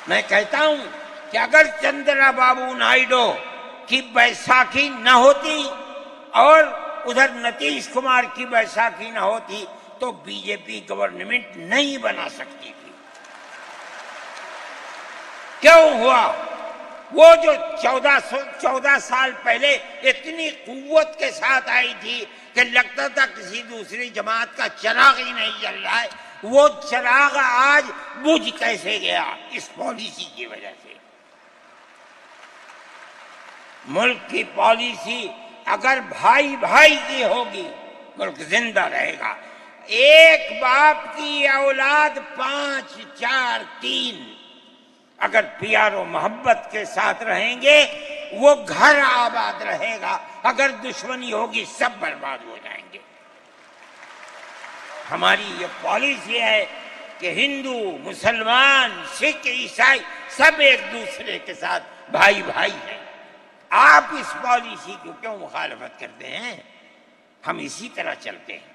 میں کہتا ہوں کہ اگر چندرا بابو نائیڈو کی بیساکھی نہ ہوتی اور ادھر نتیش کمار کی بیساکھی نہ ہوتی تو بی جے پی گورنمنٹ نہیں بنا سکتی تھی۔ کیوں ہوا؟ وہ جو 14 سال پہلے اتنی قوت کے ساتھ آئی تھی کہ لگتا تھا کسی دوسری جماعت کا چراغ ہی نہیں جل رہا ہے، وہ چراغ آج بجھ کیسے گیا؟ اس پالیسی کی وجہ سے۔ ملک کی پالیسی اگر بھائی بھائی کی ہوگی ملک زندہ رہے گا۔ ایک باپ کی اولاد 5 4 3 اگر پیار و محبت کے ساتھ رہیں گے وہ گھر آباد رہے گا، اگر دشمنی ہوگی سب برباد ہو جائیں گے۔ ہماری یہ پالیسی ہے کہ ہندو، مسلمان، سکھ، عیسائی سب ایک دوسرے کے ساتھ بھائی بھائی ہیں۔ آپ اس پالیسی کو کیوں مخالفت کرتے ہیں؟ ہم اسی طرح چلتے ہیں۔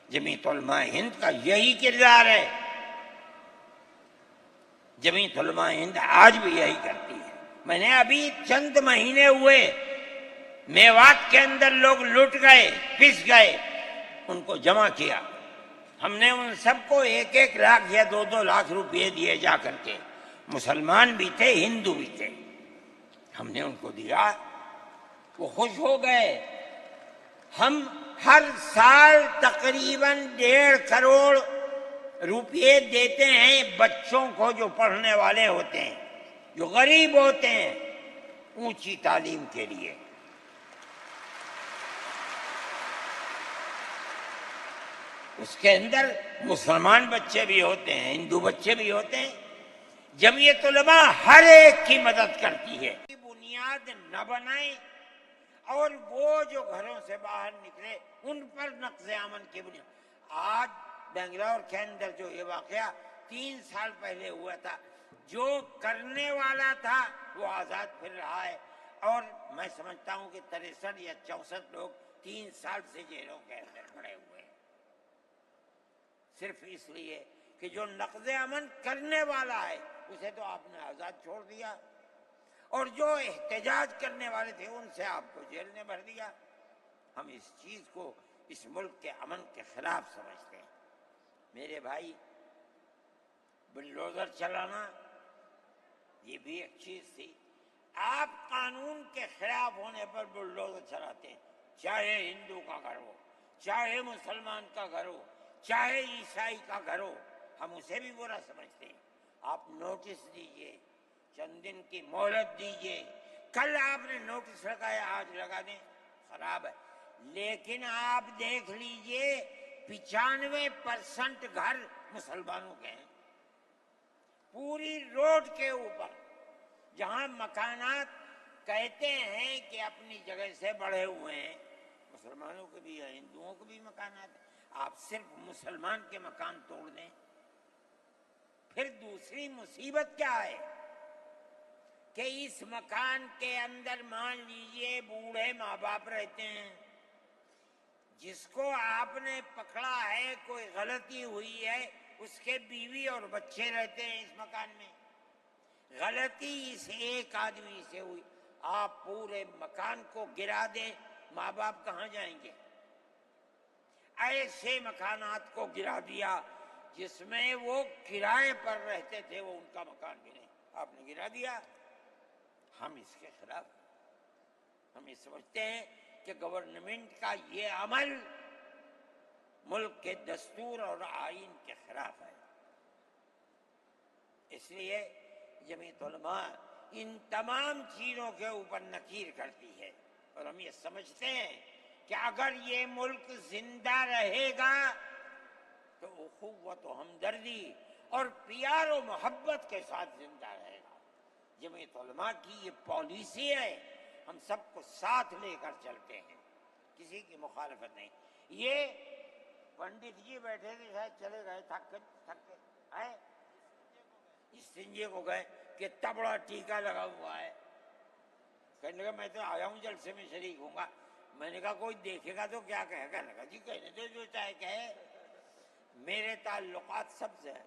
جمعیت علماء ہند کا یہی کردار ہے، جمعیت علماء ہند آج بھی یہی کرتی ہے۔ میں نے ابھی چند مہینے ہوئے میوات کے اندر لوگ لٹ گئے، پس گئے، ان کو جمع کیا۔ ہم نے ان سب کو 1 لاکھ یا 2 لاکھ روپئے دیے جا کر کے، مسلمان بھی تھے، ہندو بھی تھے، ہم نے ان کو دیا، وہ خوش ہو گئے۔ ہم ہر سال تقریباً 1.5 کروڑ روپئے دیتے ہیں بچوں کو جو پڑھنے والے ہوتے ہیں، جو غریب ہوتے ہیں، اونچی تعلیم کے لیے۔ اس کے اندر مسلمان بچے بھی ہوتے ہیں، ہندو بچے بھی ہوتے ہیں۔ جمعیت علماء ہر ایک کی مدد کرتی ہے۔ بنیاد نہ بنائیں اور وہ جو گھروں سے باہر نکلے ان پر نقض امن کی بنیاد۔ آج بنگلور کے اندر جو یہ واقعہ 3 سال پہلے ہوا تھا، جو کرنے والا تھا وہ آزاد پھر رہا ہے، اور میں سمجھتا ہوں کہ 63 یا 64 لوگ 3 سال سے جیلوں کے اندر پڑے ہوئے ہیں، صرف اس لیے کہ جو نقض امن کرنے والا ہے اسے تو آپ نے آزاد چھوڑ دیا، اور جو احتجاج کرنے والے تھے ان سے آپ کو جیل میں بھر دیا۔ ہم اس چیز کو اس ملک کے امن کے خلاف سمجھتے ہیں۔ میرے بھائی، بلڈوزر چلانا یہ بھی ایک چیز تھی۔ آپ قانون کے خلاف ہونے پر بلڈوزر چلاتے ہیں، چاہے ہندو کا گھر ہو، چاہے مسلمان کا گھر ہو، چاہے عیسائی کا گھر ہو، ہم اسے بھی برا سمجھتے ہیں۔ آپ نوٹس دیجئے، چند دن کی مہلت دیجئے، کل آپ نے نوٹس لگایا آج لگا دیں، خراب ہے۔ لیکن آپ دیکھ لیجئے 95% گھر مسلمانوں کے ہیں، پوری روڈ کے اوپر، جہاں مکانات کہتے ہیں کہ اپنی جگہ سے بڑھے ہوئے ہیں، مسلمانوں کے بھی ہیں، ہندوؤں کے بھی مکانات ہیں۔ آپ صرف مسلمان کے مکان توڑ دیں، پھر دوسری مصیبت کیا ہے کہ اس مکان کے اندر مان لیجئے بوڑھے ماں باپ رہتے ہیں، جس کو آپ نے پکڑا ہے، کوئی غلطی ہوئی ہے، اس کے بیوی اور بچے رہتے ہیں اس مکان میں، غلطی اس ایک آدمی سے ہوئی، آپ پورے مکان کو گرا دیں، ماں باپ کہاں جائیں گے؟ ایسے مکانات کو گرا دیا جس میں وہ کرائے پر رہتے تھے، وہ ان کا مکان بھی نہیں، آپ نے گرا دیا۔ ہم اس کے خلاف، ہم یہ سمجھتے ہیں کہ گورنمنٹ کا یہ عمل ملک کے دستور اور آئین کے خلاف ہے۔ اس لیے جمعیت علماء ان تمام چیزوں کے اوپر نکیر کرتی ہے، اور ہم یہ سمجھتے ہیں کہ اگر یہ ملک زندہ رہے گا تو اخوت و ہمدردی اور پیار و محبت کے ساتھ زندہ رہے گا۔ جمعیت علماء کی یہ پالیسی ہے، ہم سب کو ساتھ لے کر چلتے ہیں، کسی کی مخالفت نہیں۔ یہ پنڈت جی بیٹھے تھے، شاید چلے گئے، تھک کے آئے، استنجے کو گئے کہ تبڑا ٹیکا لگا ہوا ہے، کہنے لگا میں تو آیا ہوں جلسے میں شریک ہوں گا۔ میں نے کہا کوئی دیکھے گا تو کیا کہے گا؟ لگا جی کہنے تو جو چاہے کہے، میرے تعلقات سب سے ہیں،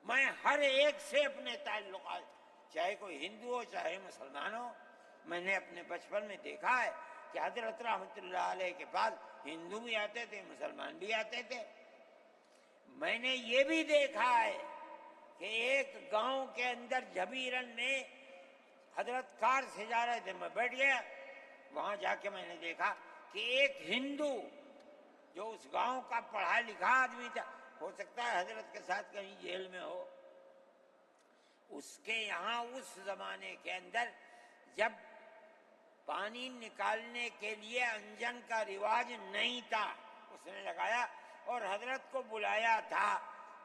میں ہر ایک سے اپنے تعلقات، چاہے کوئی ہندو ہو چاہے مسلمان ہو، میں نے اپنے بچپن میں دیکھا ہے کہ حضرت رحمۃ اللہ علیہ کے پاس ہندو بھی آتے تھے، مسلمان بھی آتے تھے۔ میں نے یہ بھی دیکھا ہے کہ ایک گاؤں کے اندر جبیرن میں حضرت کار سے جا رہے تھے، میں بیٹھ گیا، وہاں جا کے میں نے دیکھا کہ ایک ہندو جو اس گاؤں کا پڑھا لکھا آدمی تھا، ہو سکتا ہے حضرت کے ساتھ کہیں جیل میں ہو، اس کے یہاں اس زمانے کے اندر جب پانی نکالنے کے لیے انجن کا رواج نہیں تھا، اس نے لگایا اور حضرت کو بلایا تھا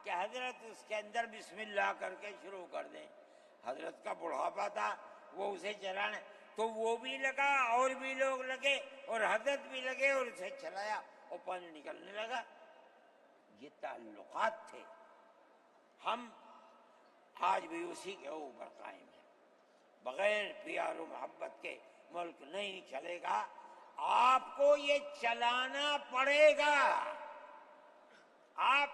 کہ حضرت اس کے اندر بسم اللہ کر کے شروع کر دیں۔ حضرت کا بڑھاپا تھا، وہ اسے چلانے، تو وہ بھی لگا اور بھی لوگ لگے اور حضرت بھی لگے اور اسے چلایا اور پانی نکلنے لگا۔ یہ تعلقات تھے، ہم آج بھی اسی کے اوپر قائم ہیں۔ بغیر پیار و محبت کے ملک نہیں چلے گا، آپ کو یہ چلانا پڑے گا۔ آپ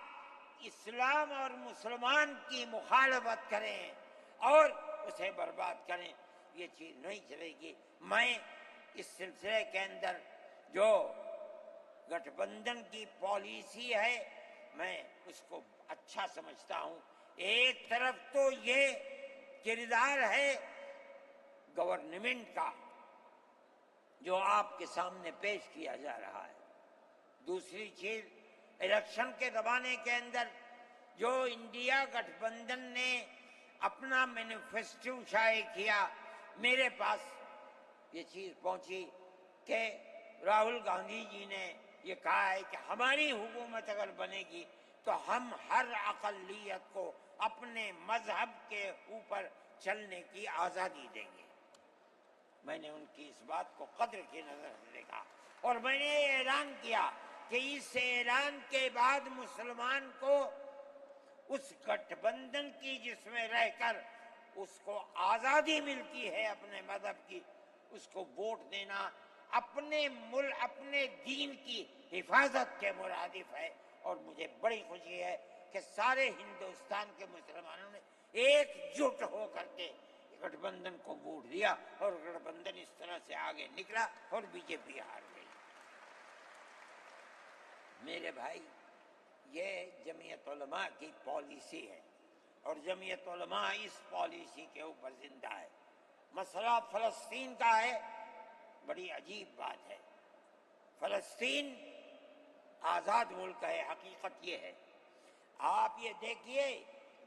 اسلام اور مسلمان کی مخالفت کریں اور اسے برباد کریں، یہ چیز نہیں چلے گی۔ میں اس سلسلے کے اندر جو گٹھ بندھن کی پالیسی ہے میں اس کو اچھا سمجھتا ہوں۔ ایک طرف تو یہ کردار ہے گورنمنٹ کا جو آپ کے سامنے پیش کیا جا رہا ہے، دوسری چیز الیکشن کے زمانے کے اندر جو انڈیا گٹھ بندھن نے اپنا مینیفیسٹو شائع کیا، میرے پاس یہ چیز پہنچی کہ راہل گاندھی جی نے یہ کہا ہے کہ ہماری حکومت اگر بنے گی تو ہم ہر اقلیت کو اپنے مذہب کے اوپر چلنے کی آزادی دیں گے۔ میں نے ان کی اس بات کو قدر کی نظر سے دیکھا اور میں نے یہ اعلان کیا کہ اس اعلان کے بعد مسلمان کو اس گٹھ بندھن کی جس میں رہ کر اس کو آزادی ملتی ہے اپنے مذہب کی، اس کو ووٹ دینا اپنے ملک اپنے دین کی حفاظت کے مرادف ہے۔ اور مجھے بڑی خوشی ہے کہ سارے ہندوستان کے مسلمانوں نے ایک جٹ ہو کر کے گٹھ بندھن کو ووٹ دیا اور گٹھ بندھن اس طرح سے آگے نکلا اور بی جے پی ہار گئی۔ میرے بھائی، یہ جمعیت علماء کی پالیسی ہے اور جمعیت علماء اس پالیسی کے اوپر زندہ ہے۔ مسئلہ فلسطین کا ہے، بڑی عجیب بات ہے۔ فلسطین آزاد ملک ہے، حقیقت یہ ہے۔ آپ یہ دیکھیے،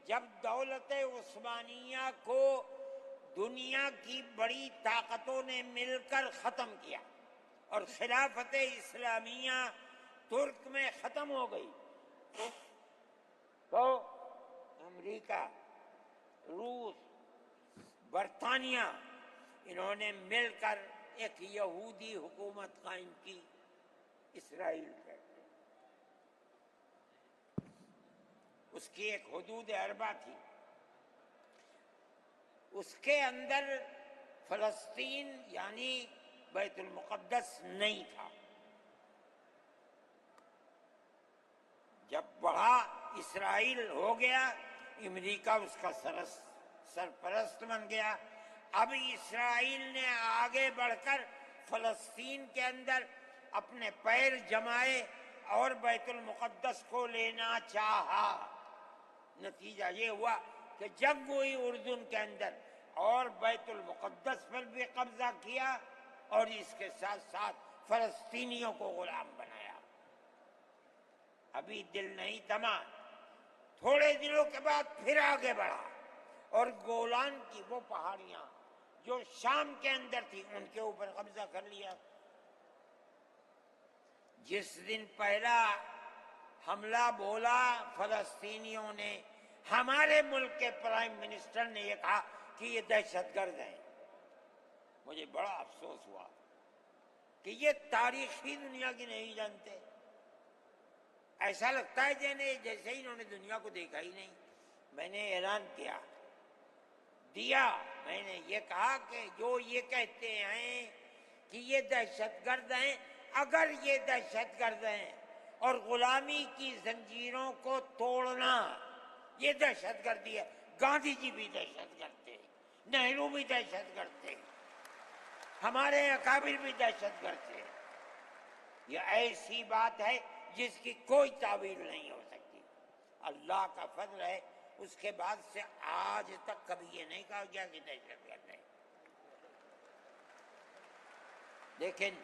جب دولت عثمانیہ کو دنیا کی بڑی طاقتوں نے مل کر ختم کیا اور خلافت اسلامیہ ترک میں ختم ہو گئی، تو امریکہ، روس، برطانیہ، انہوں نے مل کر ایک یہودی حکومت قائم کی، اسرائیل کہتے ہیں۔ اس کی ایک حدود اربع تھی، اس کے اندر فلسطین یعنی بیت المقدس نہیں تھا۔ جب بڑا اسرائیل ہو گیا، امریکہ اس کا سرپرست بن گیا۔ اب اسرائیل نے آگے بڑھ کر فلسطین کے اندر اپنے پیر جمائے اور بیت المقدس کو لینا چاہا۔ نتیجہ یہ ہوا کہ جنگ ہوئی اردن کے اندر اور بیت المقدس پر بھی قبضہ کیا اور اس کے ساتھ ساتھ فلسطینیوں کو غلام بنایا۔ ابھی دل نہیں تھما، تھوڑے دنوں کے بعد پھر آگے بڑھا اور گولان کی وہ پہاڑیاں جو شام کے اندر تھی ان کے اوپر قبضہ کر لیا۔ جس دن پہلا حملہ بولا فلسطینیوں نے، ہمارے ملک کے پرائم منسٹر نے یہ کہا کہ یہ دہشت گرد ہیں۔ مجھے بڑا افسوس ہوا کہ یہ تاریخی دنیا کی نہیں جانتے۔ ایسا لگتا ہے جیسے انہوں نے دنیا کو دیکھا ہی نہیں۔ میں نے اعلان دیا، میں نے یہ کہا کہ جو یہ کہتے ہیں کہ یہ دہشت گرد ہیں، اگر یہ دہشت گرد ہیں اور غلامی کی زنجیروں کو توڑنا یہ دہشت گردی ہے۔ گاندھی جی بھی دہشت گرد تھے، نہرو بھی دہشت گرد تھے، ہمارے اکابر بھی دہشت گرد تھے۔ یہ ایسی بات ہے جس کی کوئی تعویل نہیں ہو سکتی۔ اللہ کا فضل ہے، اس کے بعد سے آج تک کبھی یہ نہیں کہا گیا کہ دہشت گرد ہے۔ لیکن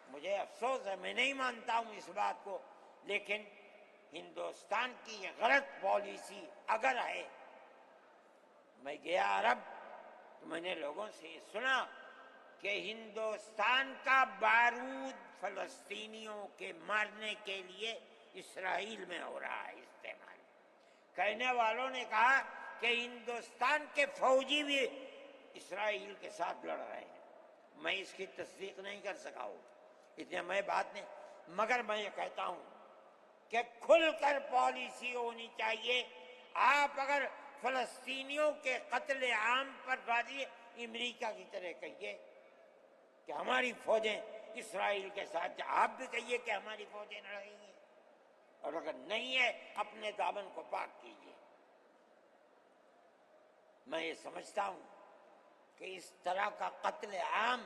مجھے افسوس ہے، میں نہیں مانتا ہوں اس بات کو، لیکن ہندوستان کی یہ غلط پالیسی اگر ہے، میں گیا عرب تو میں نے لوگوں سے یہ سنا کہ ہندوستان کا بارود فلسطینیوں کے مارنے کے لیے اسرائیل میں ہو رہا ہے استعمال۔ کہنے والوں نے کہا کہ ہندوستان کے فوجی بھی اسرائیل کے ساتھ لڑ رہے ہیں۔ میں اس کی تصدیق نہیں کر سکا ہوں، اتنے میں بات نہیں، مگر میں یہ کہتا ہوں کہ کھل کر پالیسی ہونی چاہیے۔ آپ اگر فلسطینیوں کے قتل عام پر راضی، امریکہ کی طرح کہیے کہ ہماری فوجیں اسرائیل کے ساتھ، آپ بھی کہیے کہ ہماری فوجیں لڑیں گی، اور اگر نہیں ہے اپنے دامن کو پاک کیجیے۔ میں یہ سمجھتا ہوں کہ اس طرح کا قتل عام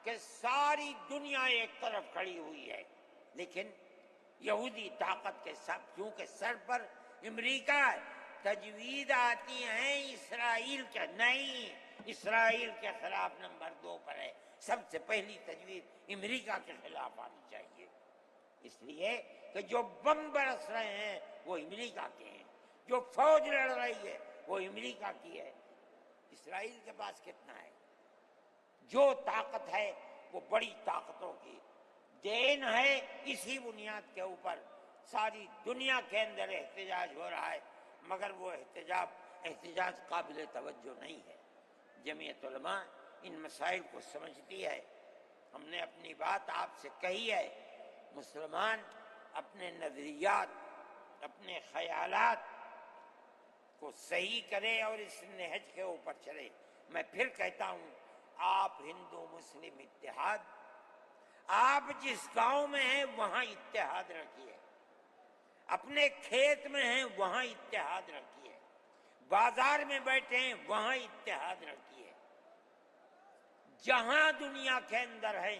کہ ساری دنیا ایک طرف کھڑی ہوئی ہے، لیکن یہودی طاقت کے ساتھ کیونکہ سر پر امریکہ ہے، تجویز آتی ہیں اسرائیل کے، نہیں، اسرائیل کے خلاف نمبر 2 پر ہے۔ سب سے پہلی تجویز امریکہ کے خلاف آنی چاہیے، اس لیے کہ جو بم برس رہے ہیں وہ امریکہ کے ہیں، جو فوج لڑ رہی ہے وہ امریکہ کی ہے۔ اسرائیل کے پاس کتنا ہے؟ جو طاقت ہے وہ بڑی طاقتوں کی دین ہے۔ اسی بنیاد کے اوپر ساری دنیا کے اندر احتجاج ہو رہا ہے، مگر وہ احتجاج قابل توجہ نہیں ہے۔ جمعیت علماء ان مسائل کو سمجھتی ہے۔ ہم نے اپنی بات آپ سے کہی ہے، مسلمان اپنے نظریات، اپنے خیالات کو صحیح کرے اور اس نہج کے اوپر چلے۔ میں پھر کہتا ہوں، آپ ہندو مسلم اتحاد، آپ جس گاؤں میں ہیں وہاں اتحاد رکھیے، اپنے کھیت میں ہیں وہاں اتحاد رکھیے، بازار میں بیٹھے ہیں وہاں اتحاد رکھیے۔ جہاں دنیا کے اندر ہے،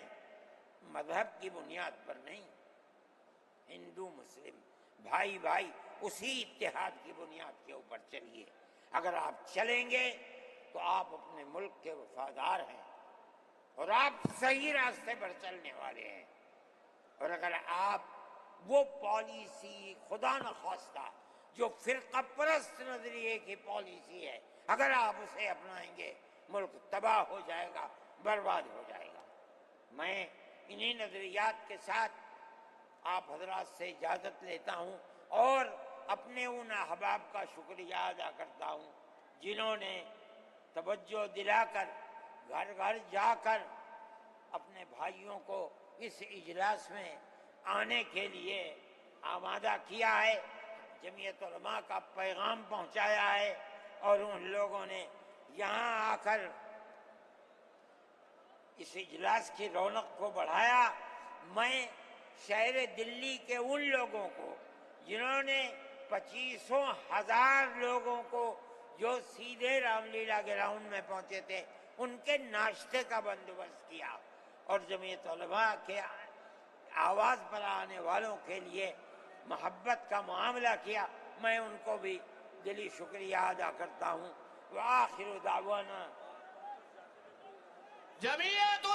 مذہب کی بنیاد پر نہیں، ہندو مسلم بھائی بھائی اسی اتحاد کی بنیاد کے اوپر چلیے۔ اگر آپ چلیں گے تو آپ اپنے ملک کے وفادار ہیں اور آپ صحیح راستے پر چلنے والے ہیں، اور اگر آپ وہ پالیسی خدا نخواستہ جو فرقہ پرست نظریے کی پالیسی ہے، اگر آپ اسے اپنائیں گے، ملک تباہ ہو جائے گا، برباد ہو جائے گا۔ میں انہی نظریات کے ساتھ آپ حضرات سے اجازت لیتا ہوں اور اپنے ان احباب کا شکریہ ادا کرتا ہوں جنہوں نے توجہ دلا کر گھر گھر جا کر اپنے بھائیوں کو اس اجلاس میں آنے کے لیے آمادہ کیا ہے، جمعیت علماء کا پیغام پہنچایا ہے، اور ان لوگوں نے یہاں آ کر اس اجلاس کی رونق کو بڑھایا۔ میں شہر دلی کے ان لوگوں کو جنہوں نے 25,000 لوگوں کو جو سیدھے رام لیلا گراؤنڈ میں پہنچے تھے ان کے ناشتے کا بندوبست کیا، اور جمعیت علماء کے آواز پر آنے والوں کے لیے محبت کا معاملہ کیا، میں ان کو بھی دلی شکریہ ادا کرتا ہوں۔ وآخر دعوانا جمعیت